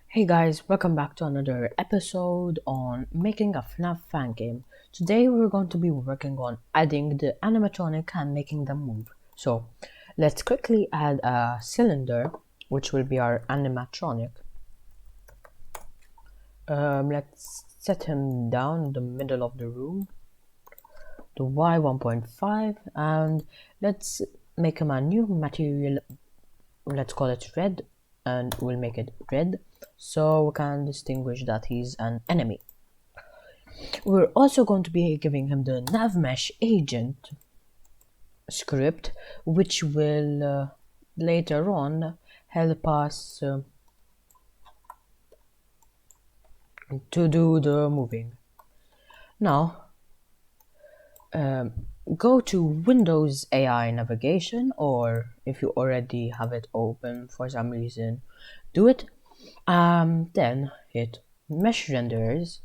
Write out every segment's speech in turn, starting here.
Hey guys, welcome back to another episode on making a Fnaf fan game. Today we're going to be working on adding the animatronic and making them move. So let's quickly add a cylinder, which will be our animatronic. Let's set him down in the middle of the room, the Y 1.5, and let's make him a new material. Let's call it red, and we'll make it red so we can distinguish that he's an enemy. We're also going to be giving him the navmesh agent script, which will later on help us to do the moving. Now, go to Windows AI navigation, or if you already have it open for some reason, do it. Then hit Mesh Renderers,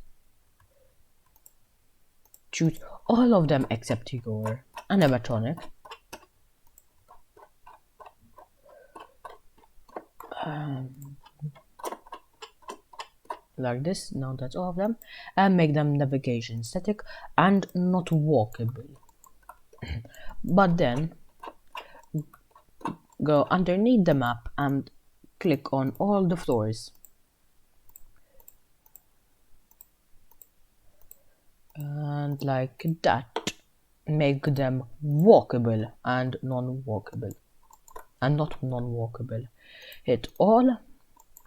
choose all of them except your animatronic. Like this. Now that's all of them, and make them navigation static and not walkable. But then go underneath the map and click on all the floors, and like that make them walkable and non-walkable, and not non-walkable. Hit all.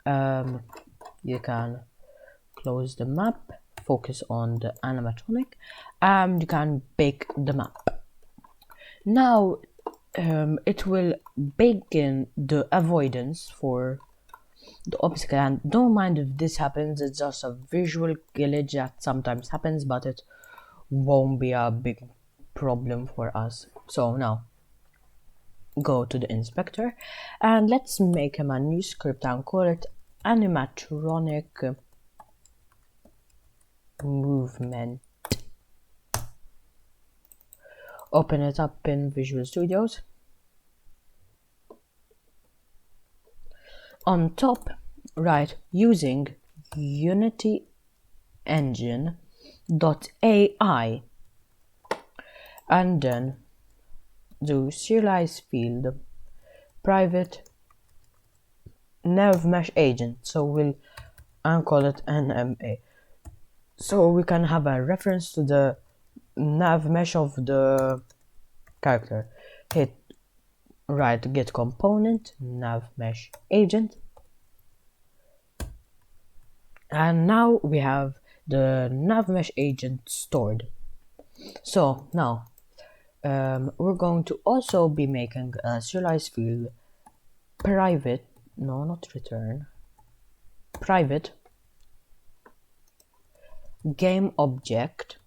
You can close the map, focus on the animatronic, and you can bake the map. Now it will bake in the avoidance for the obstacle, and don't mind if this happens, it's just a visual glitch that sometimes happens, but it won't be a big problem for us. So now go to the inspector and let's make him a new script and call it animatronic movement. Open it up in Visual Studios. On top, write using Unity Engine.ai, and then do serialize field private navmesh agent. So we'll call it NMA. So we can have a reference to the navmesh of the character. Hit right get component navmesh agent, and now we have the navmesh agent stored. So now we're going to also be making a serialized field private, no, not return, private game object,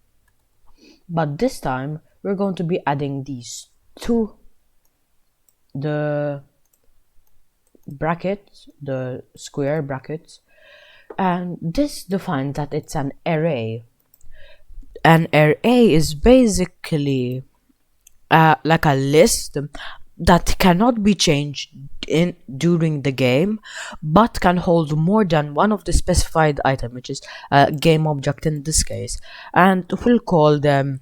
but this time we're going to be adding these to the brackets, the square brackets, and this defines that it's an array. An array is basically like a list that cannot be changed in during the game, but can hold more than one of the specified item, which is a game object in this case, and we'll call them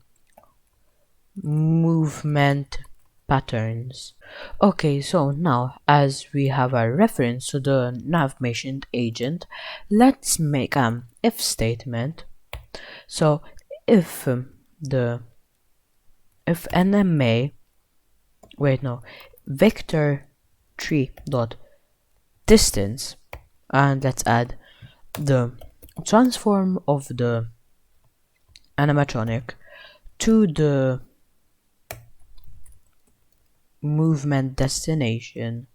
movement patterns. Okay, so now as we have a reference to the navigation agent, let's make an if statement. So if if NMA vector 3 dot distance, and let's add the transform of the animatronic to the movement destination,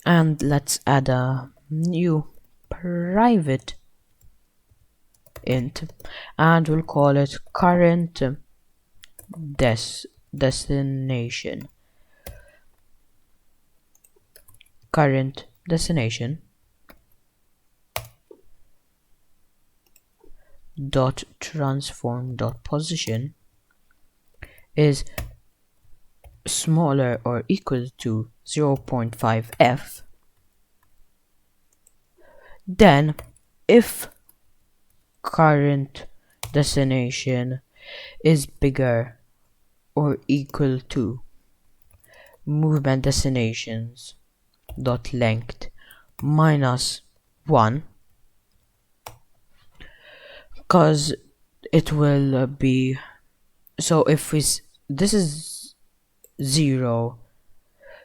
and let's add a new private int, and we'll call it current destination. Current destination dot transform dot position is smaller or equal to 0.5 f, Then if current destination is bigger or equal to movement destinations dot length minus 1, because it will be, so if this is 0,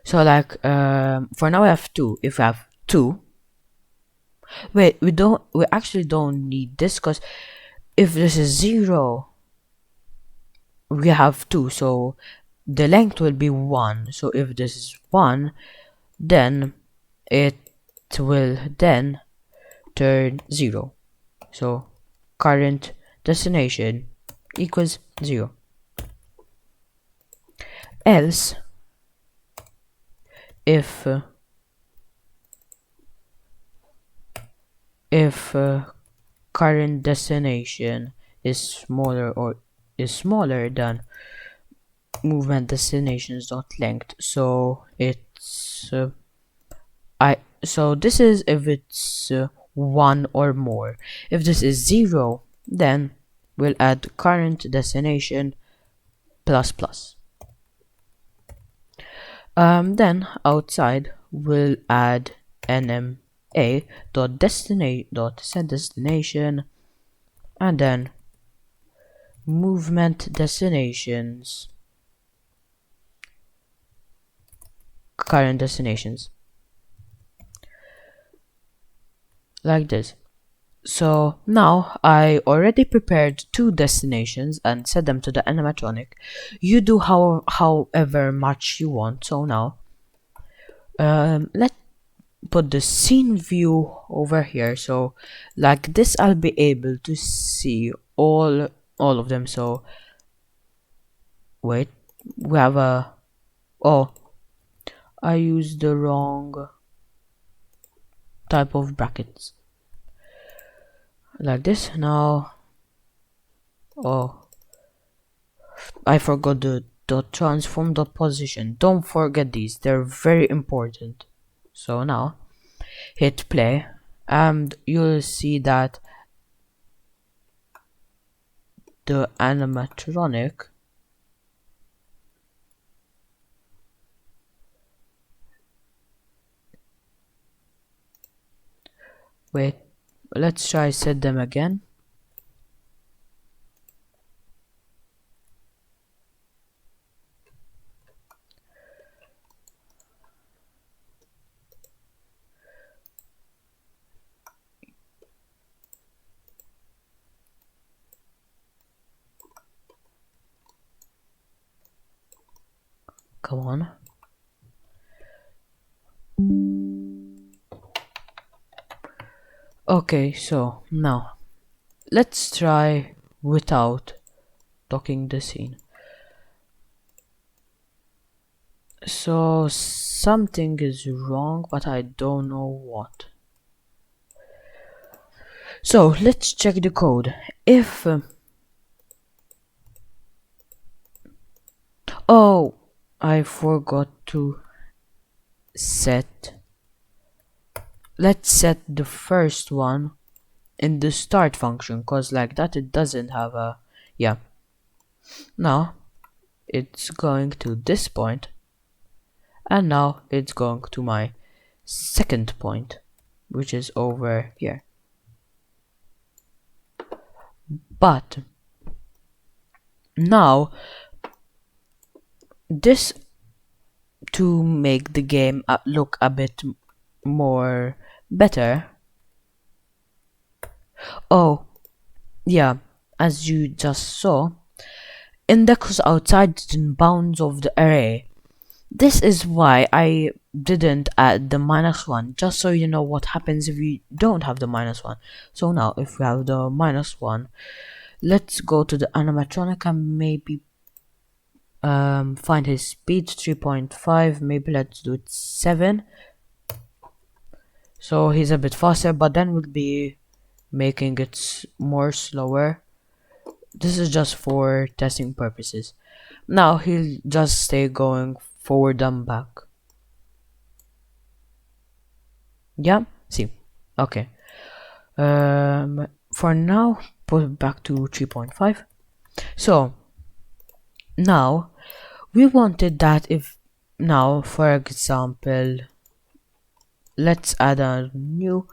so like for now we have 2. If we have 2, wait, we actually don't need this, because if this is 0 we have 2, so the length will be 1. So if this is 1, then it will then turn 0. So current destination equals 0. Else, if current destination is smaller than movement destinations dot length, so it's so this is if it's 1 or more. If this is 0, then we'll add current destination plus plus. Then outside we'll add nma dot set destination, and then movement destinations current destinations, like this. So now I already prepared 2 destinations and set them to the animatronic. You do however much you want. So now let's put the scene view over here, so like this I'll be able to see all of them. So wait, we have a, oh, I used the wrong type of brackets, like this. Now, oh, I forgot the transform dot position. Don't forget these, they're very important. So now hit play and you'll see that the animatronic wait, let's try set them again. Come on. Okay, so now let's try without docking the scene. So something is wrong, but I don't know what. So let's check the code. If oh, I forgot to set, let's set the first one in the start function, cause like that it doesn't have a, yeah. Now it's going to this point, and now it's going to my second point, which is over here. But now this, to make the game look a bit more better, oh yeah, as you just saw, index outside the bounds of the array. This is why I didn't add the -1, just so you know what happens if you don't have the -1. So now if we have the -1, let's go to the animatronic and maybe find his speed 3.5. maybe let's do it 7, so he's a bit faster, but then we'll be making it more slower. This is just for testing purposes. Now he'll just stay going forward and back. Yeah, see, okay. For now, put it back to 3.5. So now we wanted that if now, for example, let's add a new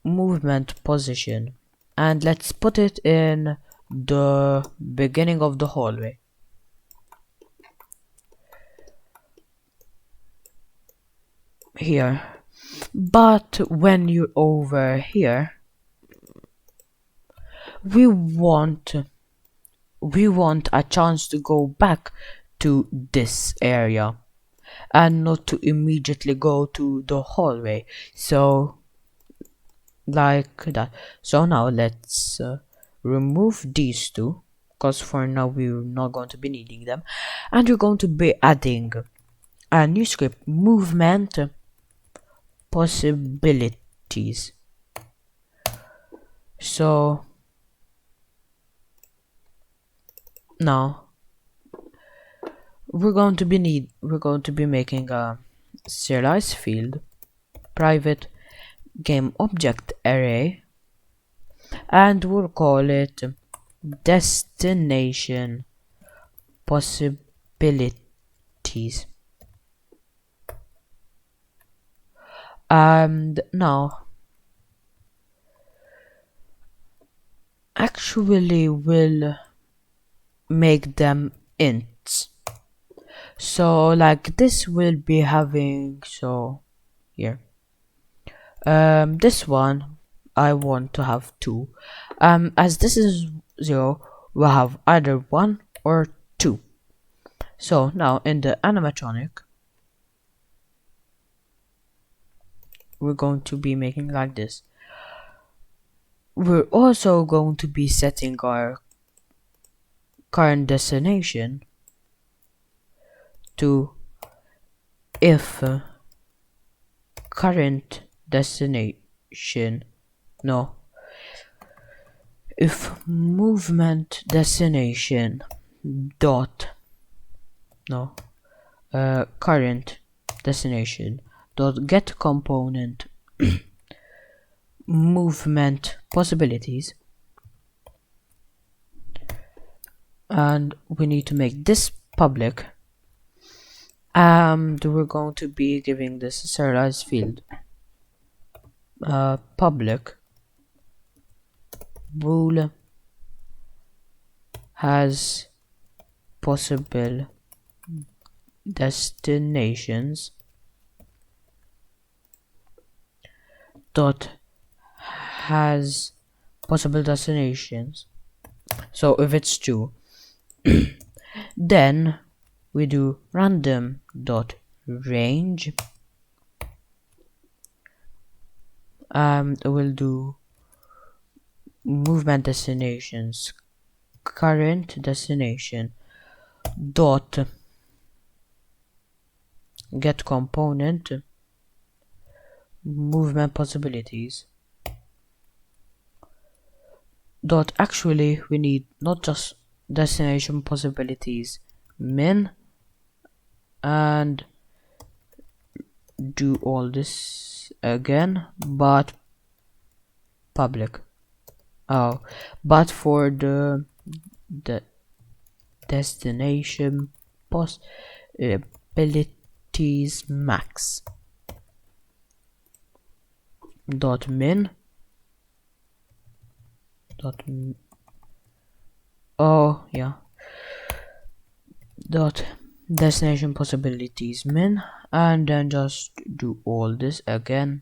movement position and let's put it in the beginning of the hallway. Here. But when you're over here, we want a chance to go back to this area and not to immediately go to the hallway. So like that. So now let's remove these two, because for now we're not going to be needing them, and we're going to be adding a new script, movement possibilities. So now we're going to be making a serialized field, private game object array, and we'll call it destination possibilities. And now actually we'll make them ints. So like this will be having, so here this one I want to have 2. As this is 0, we'll have either 1 or 2. So now in the animatronic we're going to be making like this. We're also going to be setting our current destination to if current destination, no, if movement destination dot, no, current destination dot get component movement possibilities, and we need to make this public, and we're going to be giving this a serialized field, public bool has possible destinations dot has possible destinations. So if it's true, then we do random dot range, we'll do movement destinations current destination dot get component movement possibilities dot, actually we need not just destination possibilities min, and do all this again but public. Oh, but for the destination possibilities max dot min dot oh yeah dot destination possibilities min, and then just do all this again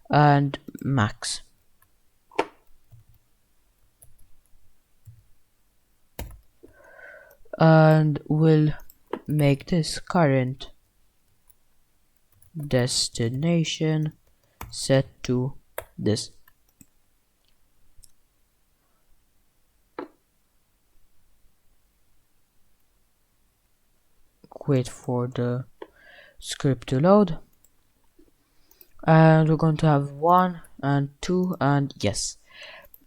and max. And we'll make this current destination set to this. Wait for the script to load, and we're going to have 1 and 2, and yes.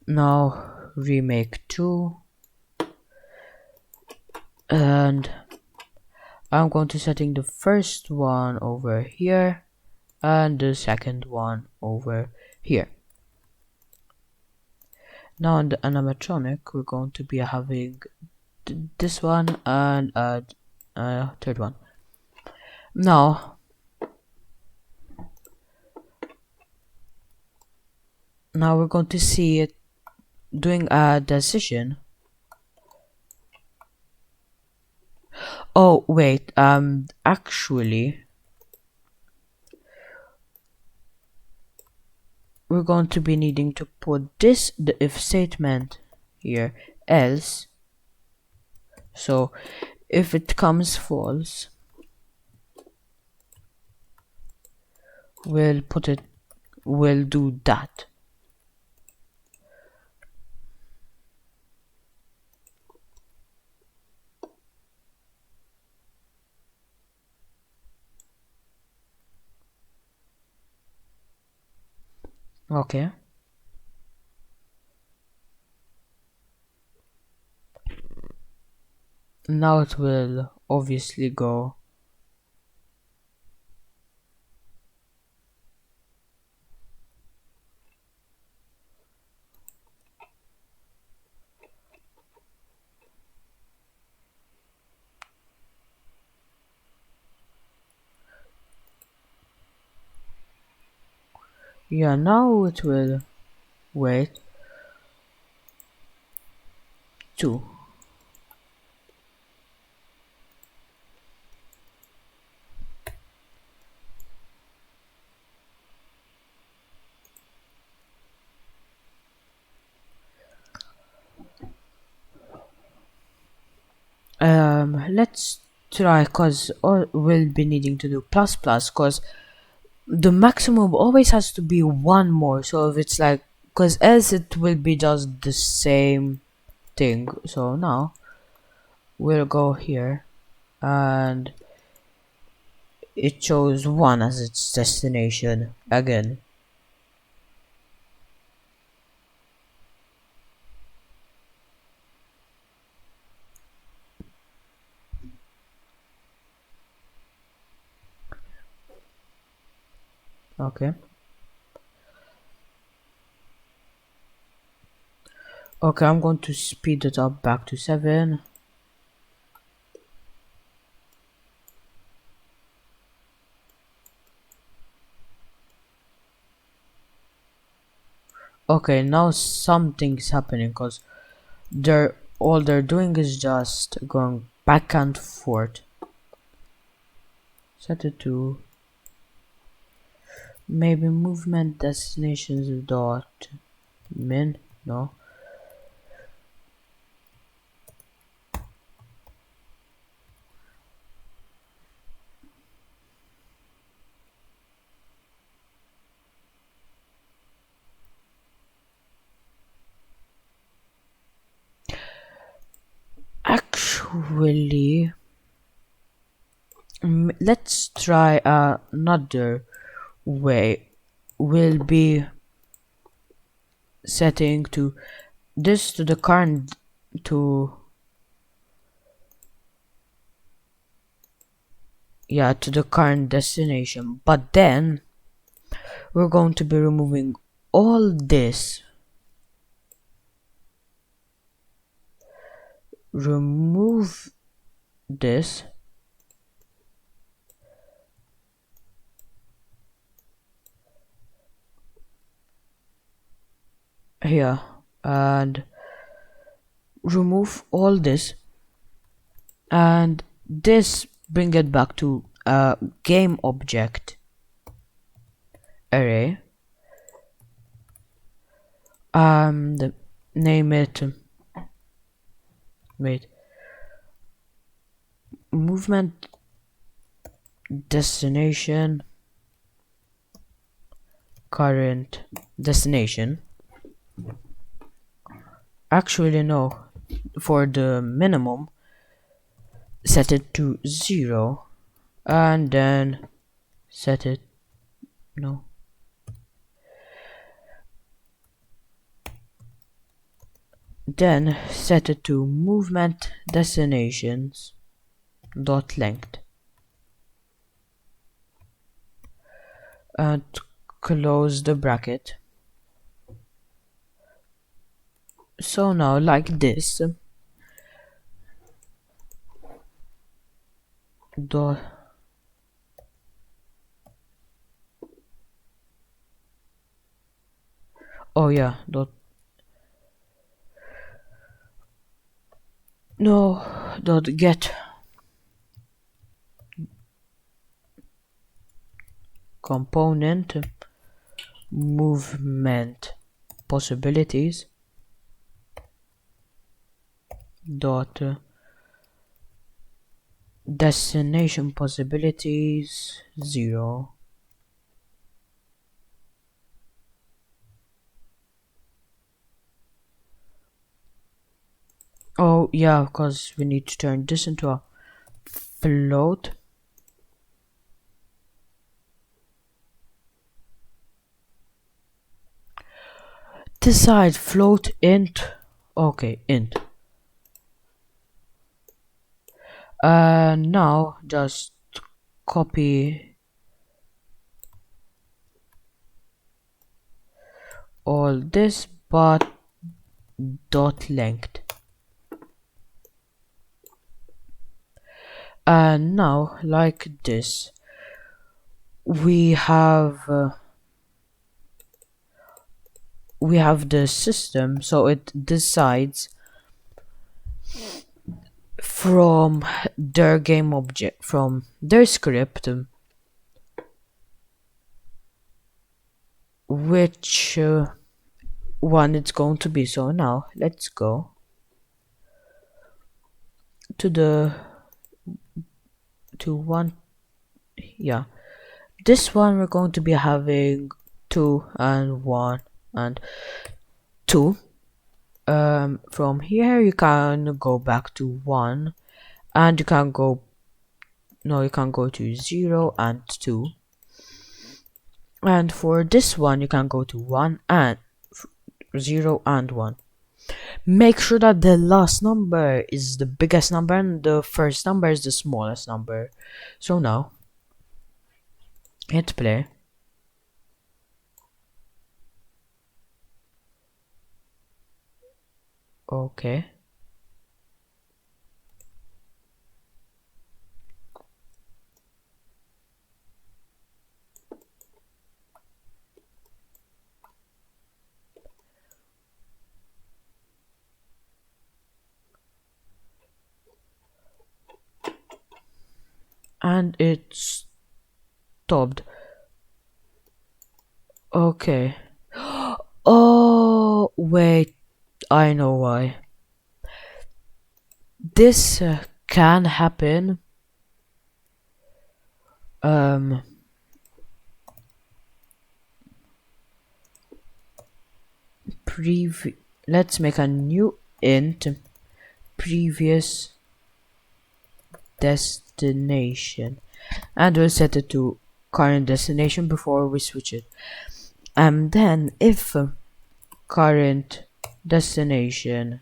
Now remake 2, and I'm going to setting the first one over here and the second one over here. Now on the animatronic, we're going to be having this one and third one. Now we're going to see it doing a decision. Oh wait, actually we're going to be needing to put the if statement here, else. So if it comes false, we'll do that. Okay. Now it will obviously go. Yeah, now it will wait 2. Let's try, cause we'll be needing to do plus plus, cause the maximum always has to be one more. So if it's like, cause else it will be just the same thing. So now we'll go here and it chose 1 as its destination again. Okay. Okay, I'm going to speed it up back to 7. Okay, now something's happening, because all they're doing is just going back and forth. Set it to maybe movement destinations dot min. No. Actually, let's try another way. We'll be setting to this to the current to to the current destination, but then we're going to be removing all this. Remove this. Here and remove all this, and this bring it back to game object array, name it wait movement destination current destination. Actually no, for the minimum set it to 0 and then set it no then set it to movement destinations dot length and close the bracket. So now like this dot oh yeah dot no dot get component movement possibilities dot destination possibilities 0. Oh yeah, because we need to turn this into a float. Decide float int. Okay, int. Now just copy all this but dot length. And now like this we have the system, so it decides from their game object, from their script, which one it's going to be. So now let's go to one. Yeah, this one we're going to be having 2 and 1 and 2. From here you can go back to 1 and you can go to 0 and 2, and for this one you can go to 1 and 0 and 1. Make sure that the last number is the biggest number and the first number is the smallest number. So now hit play. Okay. And it's stopped. Okay. Oh wait, I know why. This can happen. Let's make a new int previous destination, and we'll set it to current destination before we switch it. And then if current destination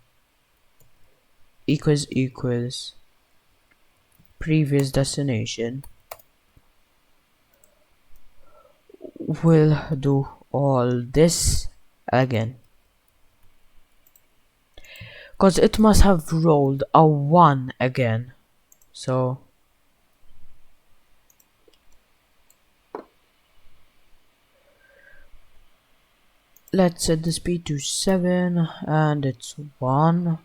equals previous destination, we'll do all this again, because it must have rolled a 1 again. So let's set the speed to 7 and it's 1.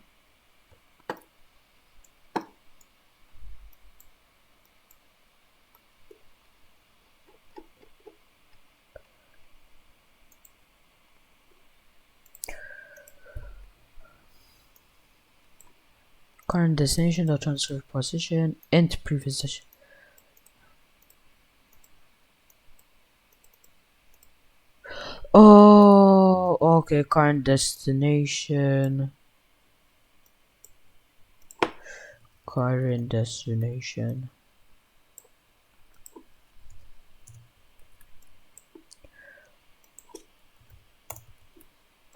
Current destination dot transfer position int previous destination. Oh, okay, current destination. Current destination.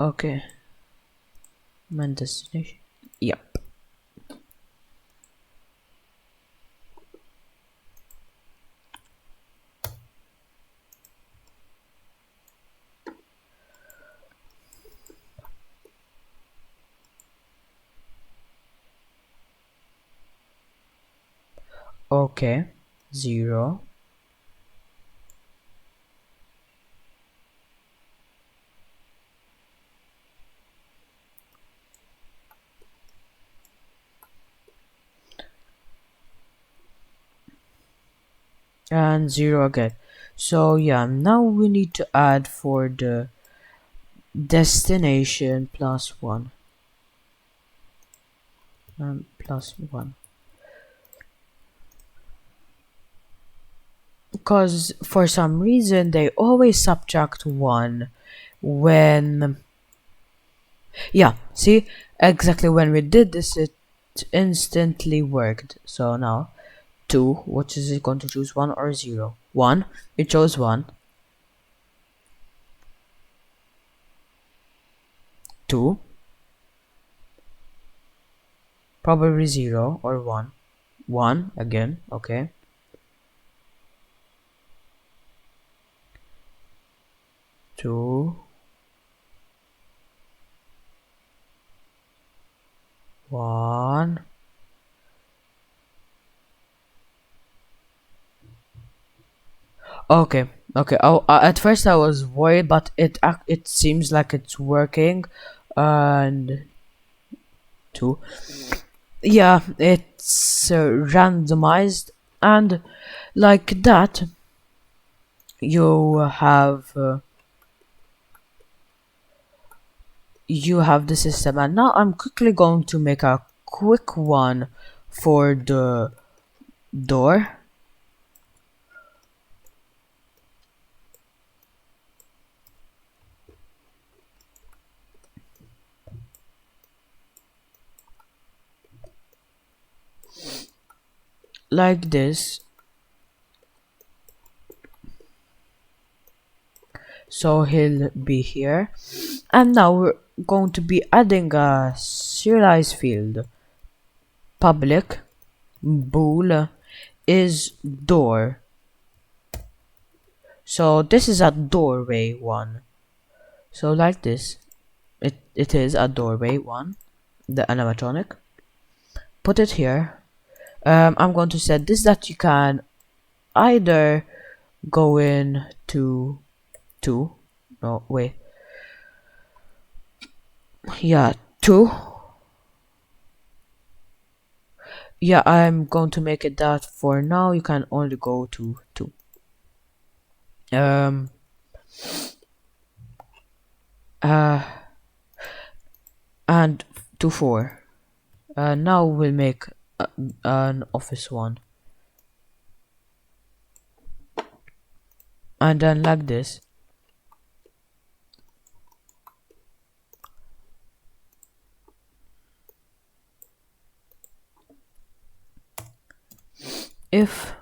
Okay. My destination. Yep. Okay, 0. And 0 again. So yeah, now we need to add for the destination plus 1. Plus 1. Because for some reason they always subtract 1 when, yeah, see, exactly when we did this it instantly worked. So now 2, what is it going to choose, 1 or 0? 1, it chose 1. 2, probably 0 or 1. 1 again, okay. 2, 1. Okay, okay. Oh, at first I was worried, but it seems like it's working. And 2, yeah, it's randomized, and like that you have the system. And now I'm quickly going to make a quick one for the door. Like this. So he'll be here. And now we're going to be adding a serialized field. Public bool is door. So this is a doorway one. So like this. It is a doorway one. The animatronic. Put it here. I'm going to set this that you can either go in to 2. No, wait. Yeah, 2. Yeah, I'm going to make it that for now you can only go to 2. Um uh and to 4. Now we'll make an office one. And then like this. If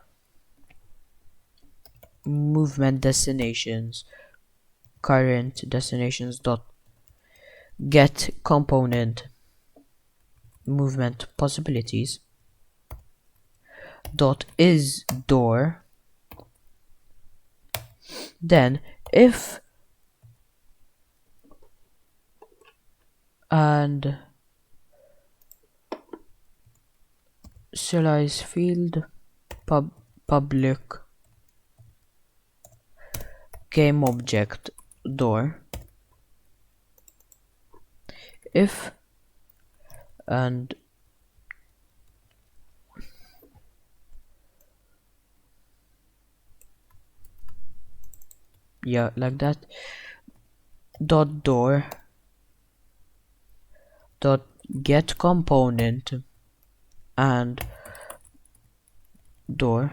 movement destinations current destinations dot get component movement possibilities dot is door, then if and serialize field public game object door, if and yeah, like that, dot door dot get component and door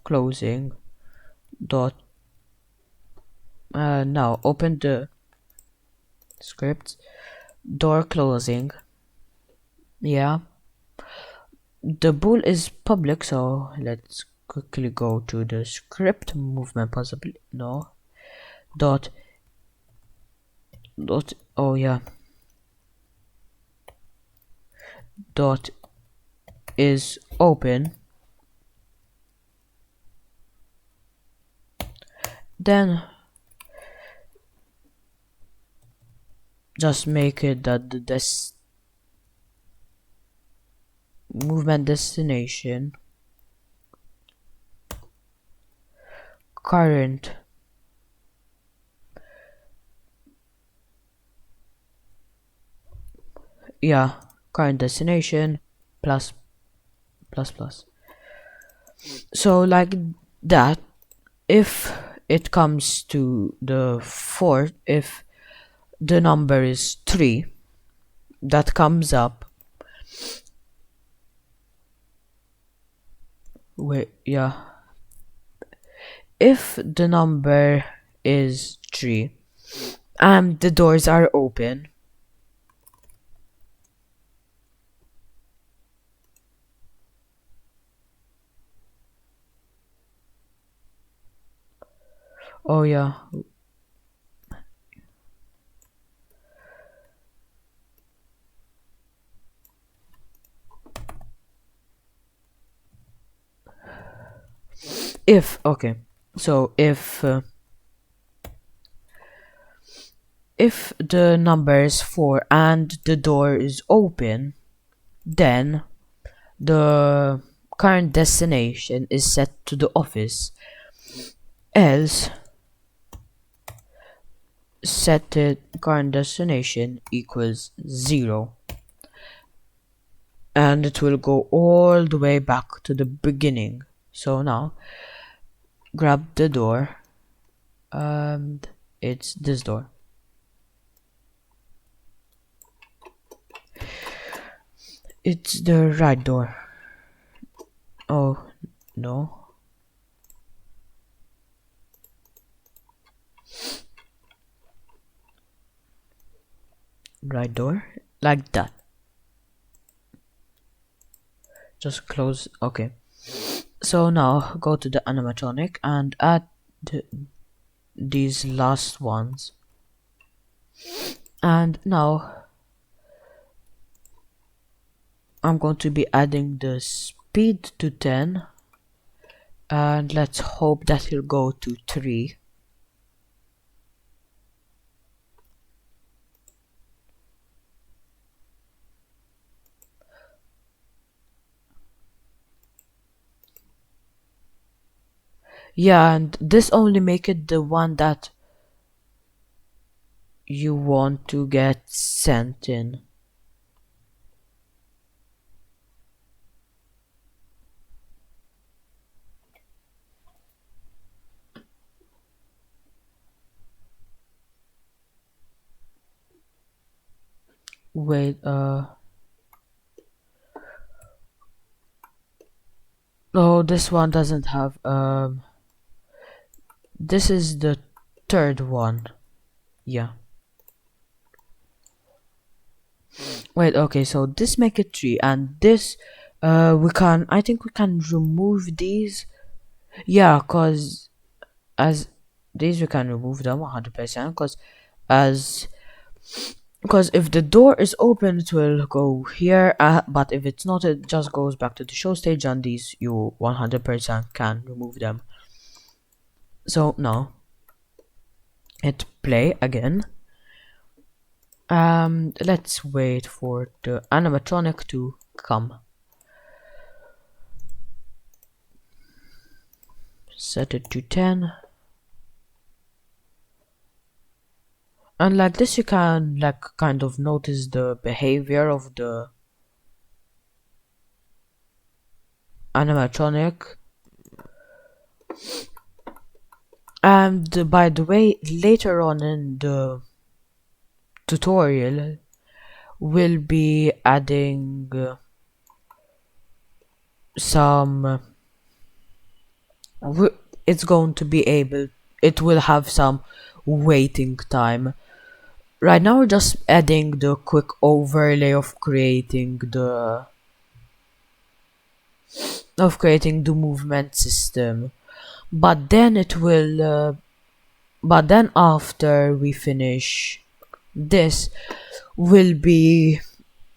closing dot now open the script, door closing. Yeah, the bool is public, so let's quickly go to the script movement possibly no dot oh yeah, dot is open, then just make it that the movement destination current yeah current destination plus plus plus. So like that, if it comes to the fourth, if the number is 3 that comes up, wait, yeah, if the number is 3 and the doors are open, oh yeah, if okay, so if the number is 4 and the door is open, then the current destination is set to the office, else set the current destination equals 0, and it will go all the way back to the beginning. So now grab the door, and it's this door. It's the right door. Oh no, right door, like that. Just close. Okay, so now go to the animatronic and add these last ones, and now I'm going to be adding the speed to 10, and let's hope that he'll go to 3. Yeah, and this only make it the one that you want to get sent in. Wait, oh, this one doesn't have, this is the third one. Yeah. Wait, okay, so this make it 3, and this, I think we can remove these. Yeah, cause as these we can remove them 100%, as because if the door is open it will go here, but if it's not it just goes back to the show stage, and these you 100% can remove them. So now hit play again. Let's wait for the animatronic to come. Set it to 10, and like this you can like kind of notice the behavior of the animatronic. And by the way, later on in the tutorial we'll be adding some it's going to be able, it will have some waiting time. Right now we're just adding the quick overlay of creating the movement system, but then it will but then after we finish this we'll be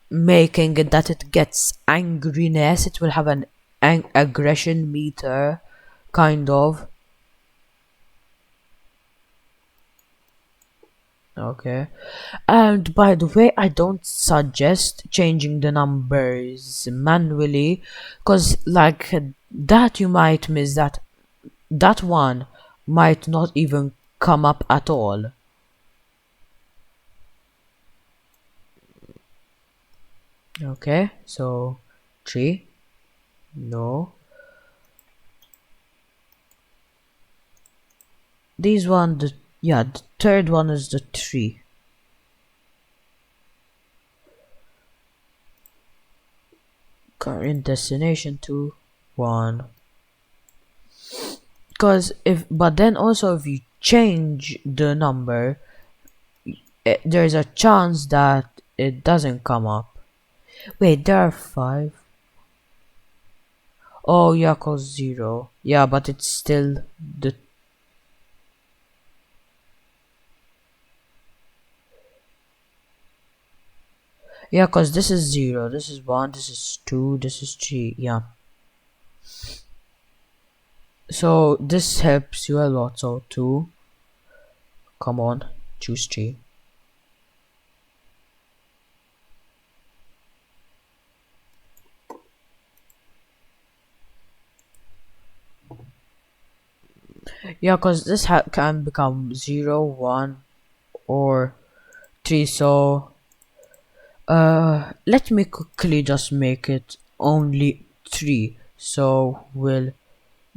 making it that it gets angriness. It will have an aggression meter kind of. Okay, and by the way, I don't suggest changing the numbers manually, because like that you might miss that one might not even come up at all. Okay, so 3. No. These one, yeah, the third one is the 3. Current destination 2, 1. But then also if you change the number, there's a chance that it doesn't come up. Wait, there are 5. Oh yeah, cause 0. Yeah, but it's still the. Yeah, cause this is 0, this is 1, this is 2, this is 3. Yeah. So this helps you a lot. So 2. Come on, choose 3. Yeah, cause this can become 0, 1, or 3. So let me quickly just make it only 3, so we'll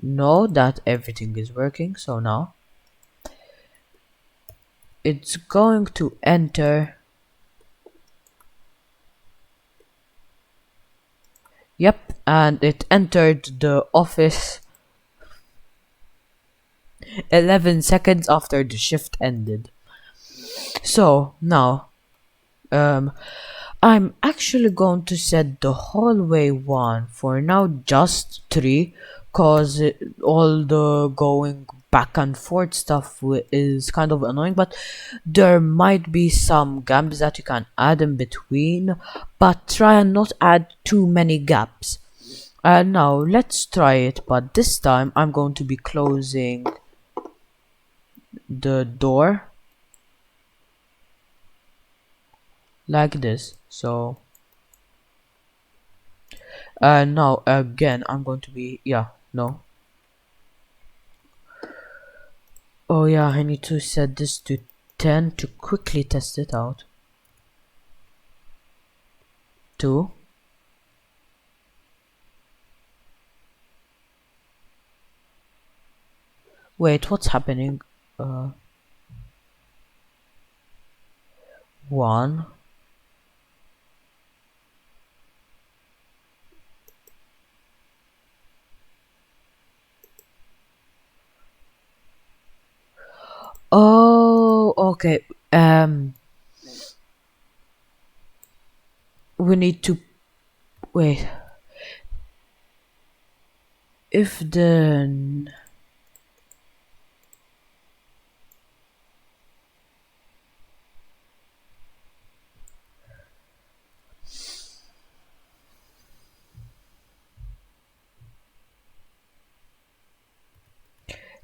know that everything is working. So now it's going to enter. Yep, and it entered the office 11 seconds after the shift ended. So now um I'm actually going to set the hallway 1 for now, just 3, cause all the going back and forth stuff is kind of annoying, but there might be some gaps that you can add in between, but try and not add too many gaps. Now let's try it, but this time I'm going to be closing the door like this. So now again I'm going to be, yeah, no. Oh yeah, I need to set this to 10 to quickly test it out. 2. Wait, what's happening? 1. Oh, okay. We need to wait. If then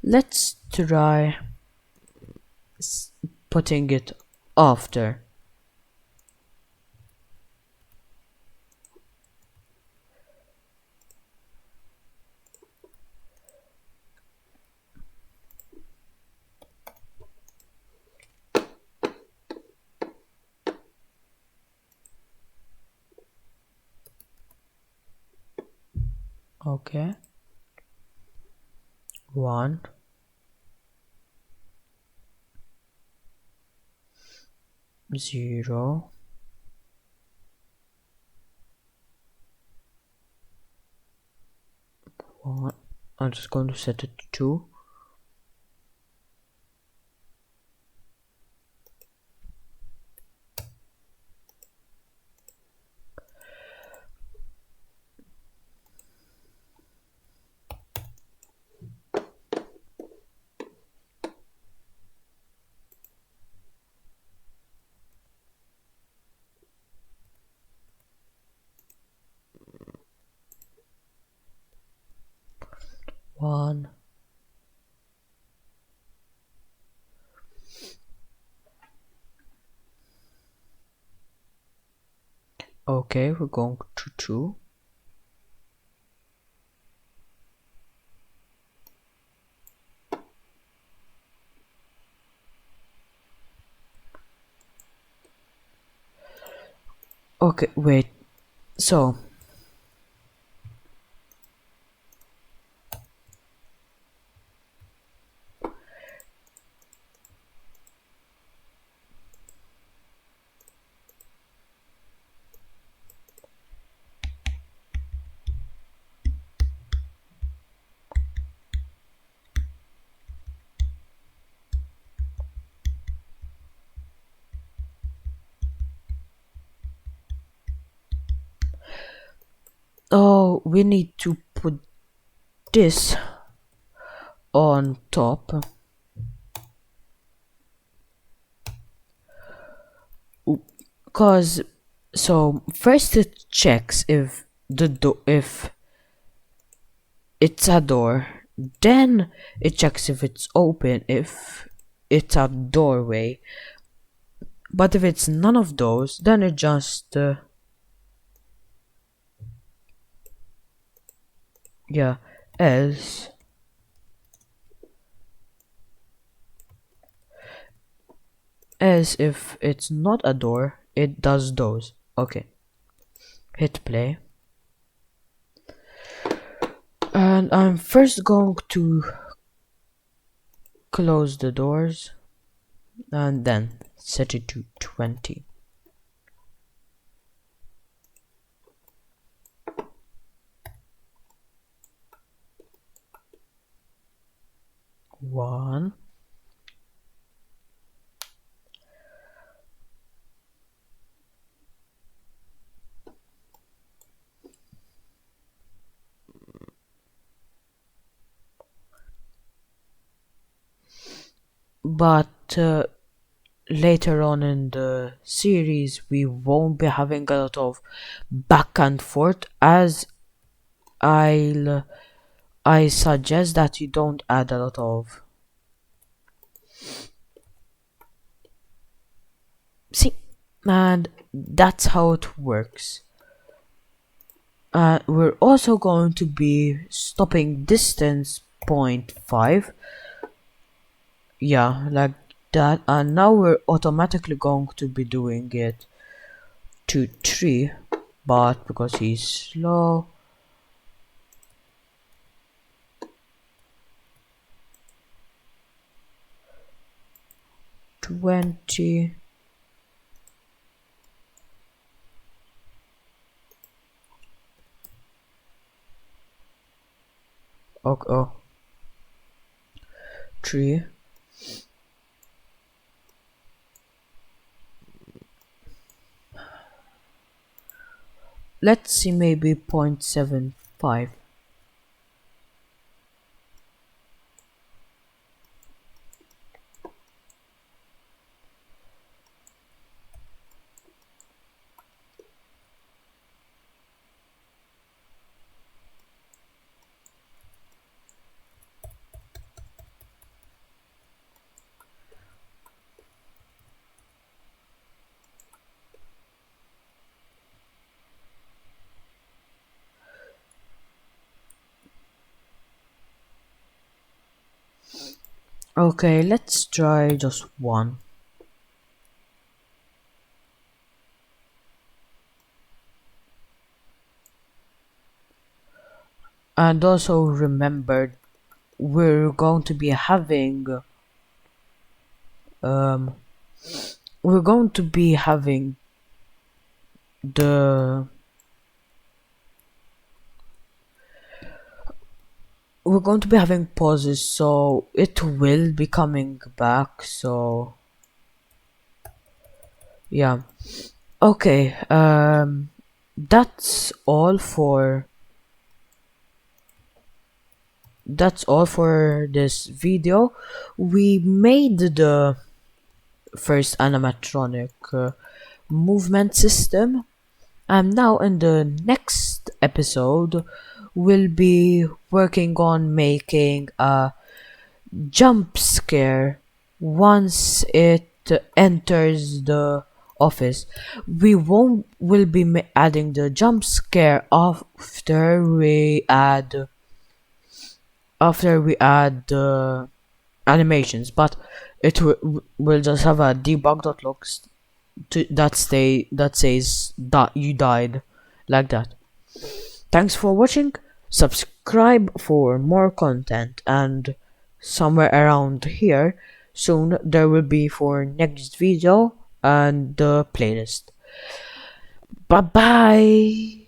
let's try putting it after. Okay. 1, 0, 1. I'm just going to set it to 2. 1. Okay, we're going to 2. Okay, wait. So, oh, we need to put this on top. Cause, so first it checks if if it's a door, then it checks if it's open, if it's a doorway. But if it's none of those, then it just yeah, else as if it's not a door, it does those. Okay, hit play. And I'm first going to close the doors and then set it to 20. One. But later on in the series we won't be having a lot of back and forth, as I suggest that you don't add a lot of see, and that's how it works. We're also going to be stopping distance 0.5, yeah, like that, and now we're automatically going to be doing it to 3, but because he's slow, 20. Okay, oh, 3. Let's see, maybe 0.75. Okay, let's try just one. And also remember, we're going to be having um we're going to be having the we're going to be having pauses, so it will be coming back. So yeah, okay, that's all for this video. We made the first animatronic movement system, and now in the next episode we'll be working on making a jump scare once it enters the office. We won't will be adding the jump scare after we add the animations, but it will just have a debug.log that says that you died, like that. Thanks for watching. Subscribe for more content, and somewhere around here soon there will be for next video and the playlist. Bye bye.